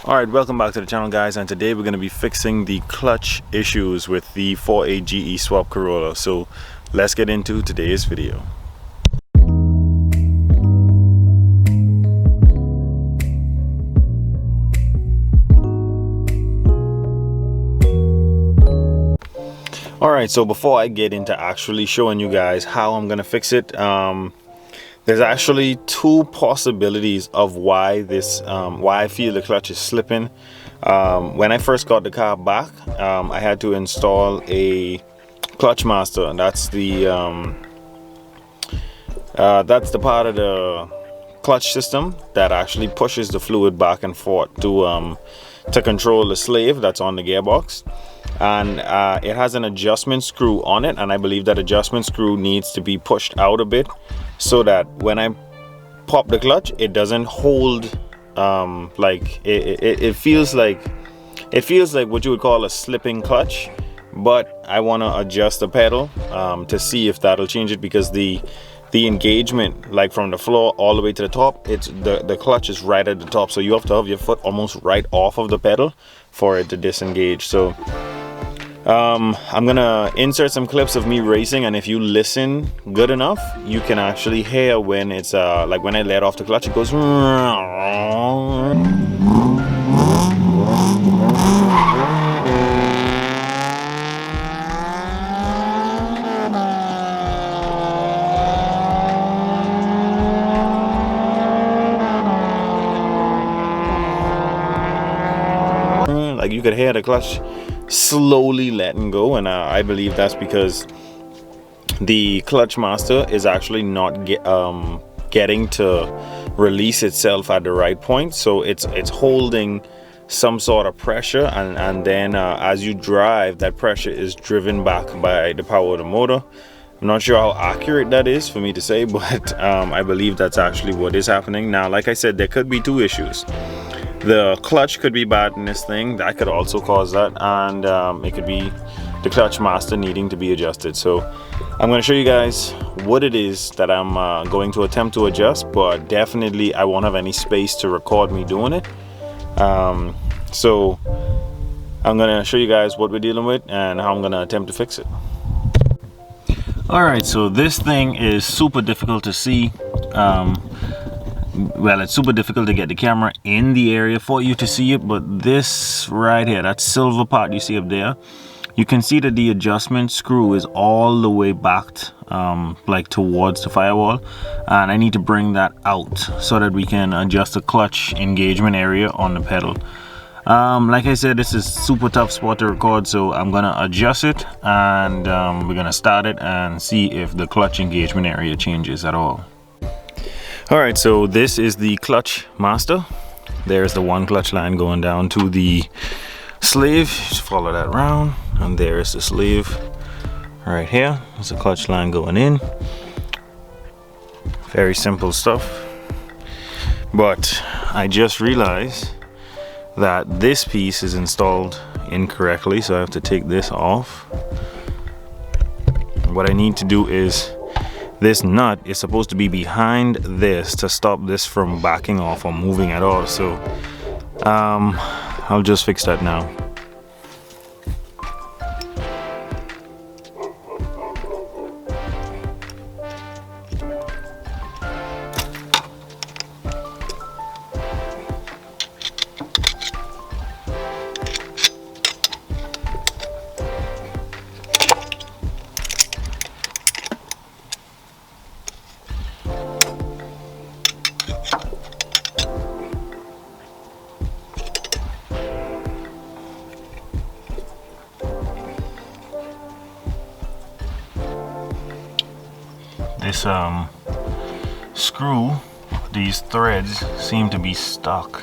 Alright, welcome back to the channel, guys, and today we're going to be fixing the clutch issues with the 4.8 GE swap Corolla. So let's get into today's video. Alright, so before I get into actually showing you guys how I'm going to fix it, there's actually two possibilities of why I feel the clutch is slipping. When I first got the car back, I had to install a clutch master, and that's the part of the clutch system that actually pushes the fluid back and forth to control the slave that's on the gearbox. And it has an adjustment screw on it, and I believe that adjustment screw needs to be pushed out a bit so that when I pop the clutch, it doesn't hold like it feels like what you would call a slipping clutch. But I want to adjust the pedal to see if that'll change it, because the engagement, like from the floor all the way to the top, the clutch is right at the top, so you have to have your foot almost right off of the pedal for it to disengage. So I'm gonna insert some clips of me racing, and if you listen good enough, you can actually hear when it's like when I let off the clutch, it goes like you could hear the clutch slowly letting go. And I believe that's because the clutch master is actually not getting to release itself at the right point, so it's holding some sort of pressure, and then as you drive, that pressure is driven back by the power of the motor. I'm not sure how accurate that is for me to say, but I believe that's actually what is happening. Now, like I said, there could be two issues. The clutch could be bad in this thing, that could also cause that, and it could be the clutch master needing to be adjusted. So I'm going to show you guys what it is that I'm going to attempt to adjust, but definitely I won't have any space to record me doing it. So I'm going to show you guys what we're dealing with and how I'm going to attempt to fix it. Alright, so this thing is super difficult to see. Well, it's super difficult to get the camera in the area for you to see it, but this right here, that silver part you see up there, you can see that the adjustment screw is all the way backed like towards the firewall, and I need to bring that out so that we can adjust the clutch engagement area on the pedal. Like I said, this is super tough spot to record, so I'm gonna adjust it, and we're gonna start it and see if the clutch engagement area changes at all. Alright, so this is the clutch master. There's the one clutch line going down to the sleeve. Just follow that round, and there's the sleeve right here. There's a clutch line going in. Very simple stuff. But I just realized that this piece is installed incorrectly, so I have to take this off. What I need to do is, this nut is supposed to be behind this to stop this from backing off or moving at all. So I'll just fix that now. This screw, these threads seem to be stuck.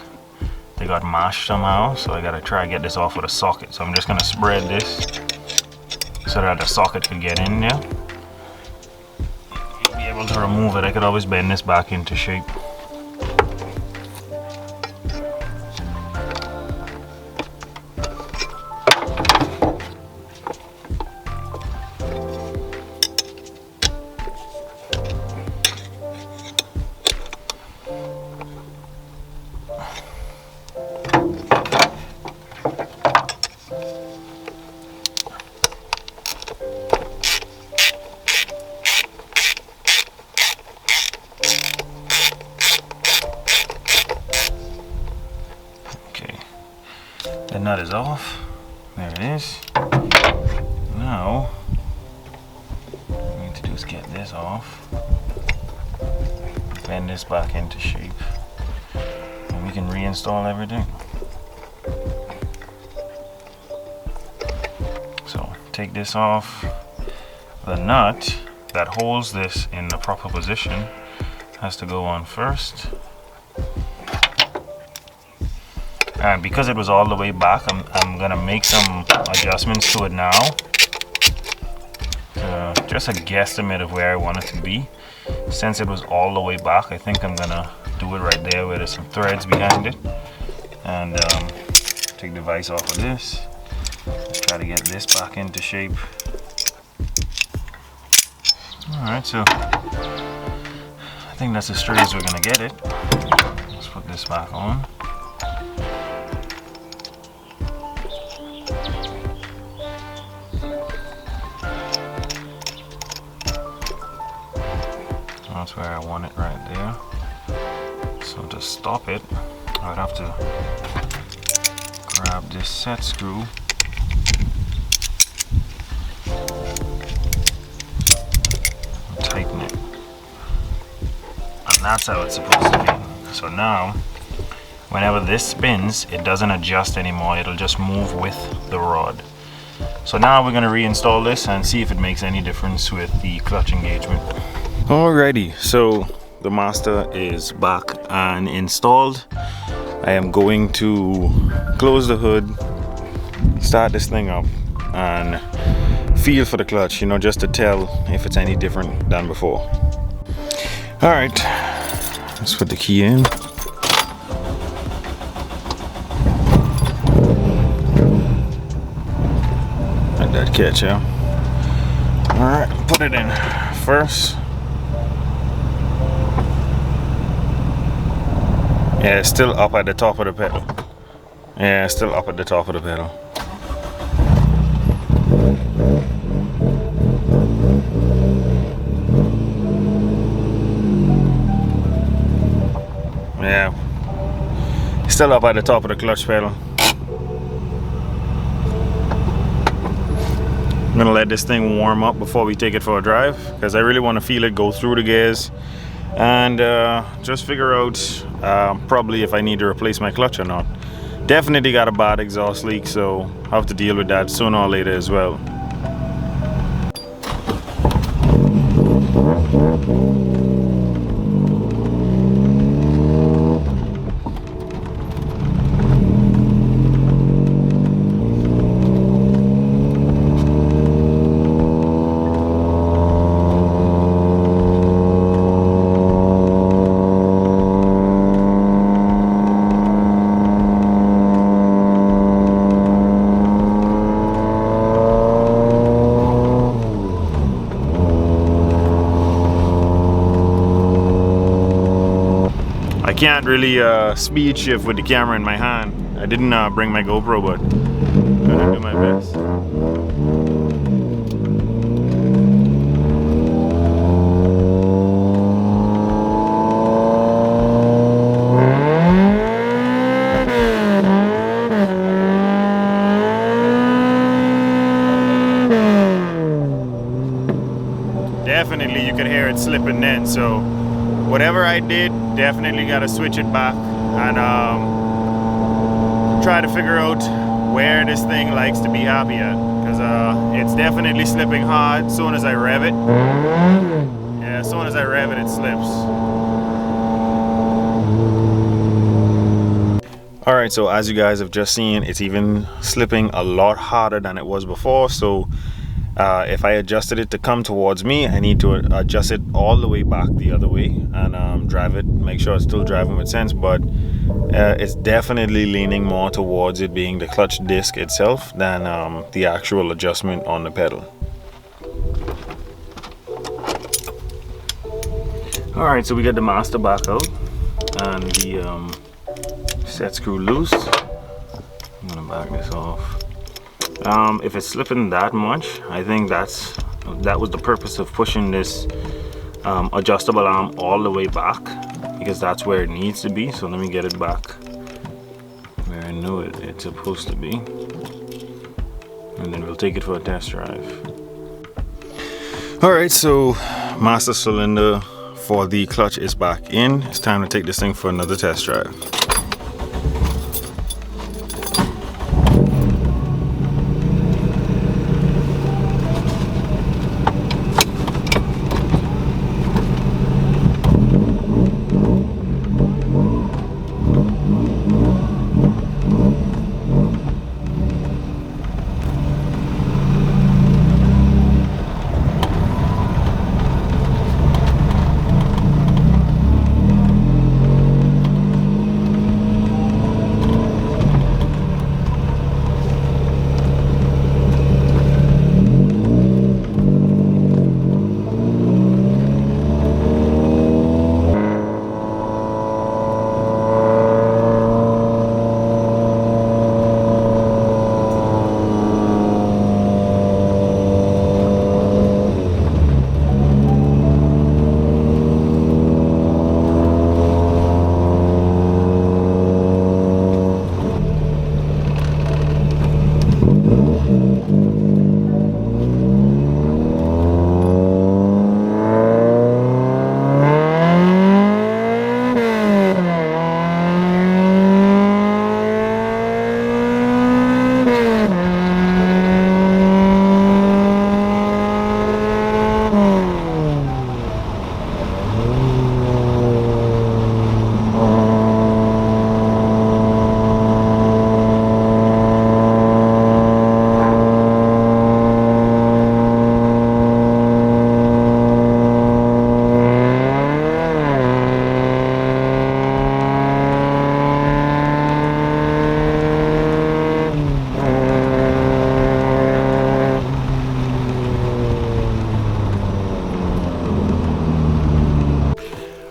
They got mashed somehow, so I gotta try to get this off with a socket. So I'm just gonna spread this so that the socket can get in there. You'll be able to remove it. I could always bend this back into shape. The nut is off. There it is. Now, what we need to do is get this off. Bend this back into shape. And we can reinstall everything. So, take this off. The nut that holds this in the proper position has to go on first. And because it was all the way back, I'm gonna make some adjustments to it now. Just a guesstimate of where I want it to be. Since it was all the way back, I think I'm gonna do it right there where there's some threads behind it. And take the vise off of this. Let's try to get this back into shape. Alright, so I think that's as straight as we're gonna get it. Let's put this back on. That's where I want it right there. So to stop it, I would have to grab this set screw and tighten it. And that's how it's supposed to be. So now, whenever this spins, it doesn't adjust anymore. It'll just move with the rod. So now we're going to reinstall this and see if it makes any difference with the clutch engagement. Alrighty, so the master is back and installed. I am going to close the hood, start this thing up, and feel for the clutch, you know, just to tell if it's any different than before. Alright, let's put the key in. Let that catch, yeah. Alright, put it in first. Yeah, it's still up at the top of the pedal. Yeah, it's still up at the top of the pedal. Yeah, it's still up at the top of the clutch pedal. I'm gonna let this thing warm up before we take it for a drive, because I really want to feel it go through the gears and just figure out probably if I need to replace my clutch or not. Definitely got a bad exhaust leak, so I'll have to deal with that sooner or later as well. I can't really speed shift with the camera in my hand. I didn't bring my GoPro, but I'm gonna do my best. Definitely you could hear it slipping then, so whatever I did, definitely got to switch it back and try to figure out where this thing likes to be happy at, because it's definitely slipping hard as soon as I rev it. Yeah, as soon as I rev it, it slips. Alright, so as you guys have just seen, it's even slipping a lot harder than it was before. So if I adjusted it to come towards me, I need to adjust it all the way back the other way and drive it, make sure it's still driving with sense. But it's definitely leaning more towards it being the clutch disc itself than the actual adjustment on the pedal. Alright, so we got the master back out and the set screw loose. I'm gonna back this off. If it's slipping that much, I think that was the purpose of pushing this adjustable arm all the way back, because that's where it needs to be. So let me get it back where I know it it's supposed to be. And then we'll take it for a test drive. Alright, so master cylinder for the clutch is back in. It's time to take this thing for another test drive.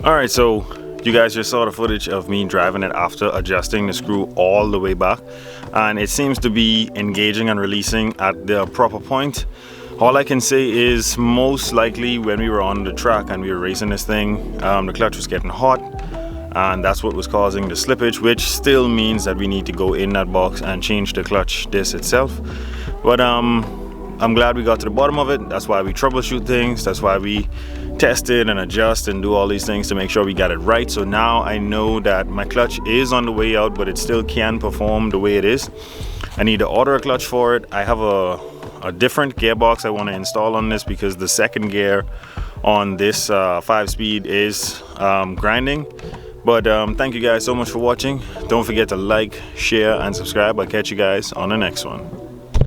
Alright, so you guys just saw the footage of me driving it after adjusting the screw all the way back, and it seems to be engaging and releasing at the proper point. All I can say is most likely when we were on the track and we were racing this thing, the clutch was getting hot, and that's what was causing the slippage, which still means that we need to go in that box and change the clutch disc itself. But I'm glad we got to the bottom of it. That's why we troubleshoot things. That's why we test it and adjust and do all these things to make sure we got it right. So now I know that my clutch is on the way out, but it still can perform the way it is. I need to order a clutch for it. I have a different gearbox I want to install on this because the second gear on this 5-speed is grinding. But thank you guys so much for watching. Don't forget to like, share, and subscribe. I'll catch you guys on the next one.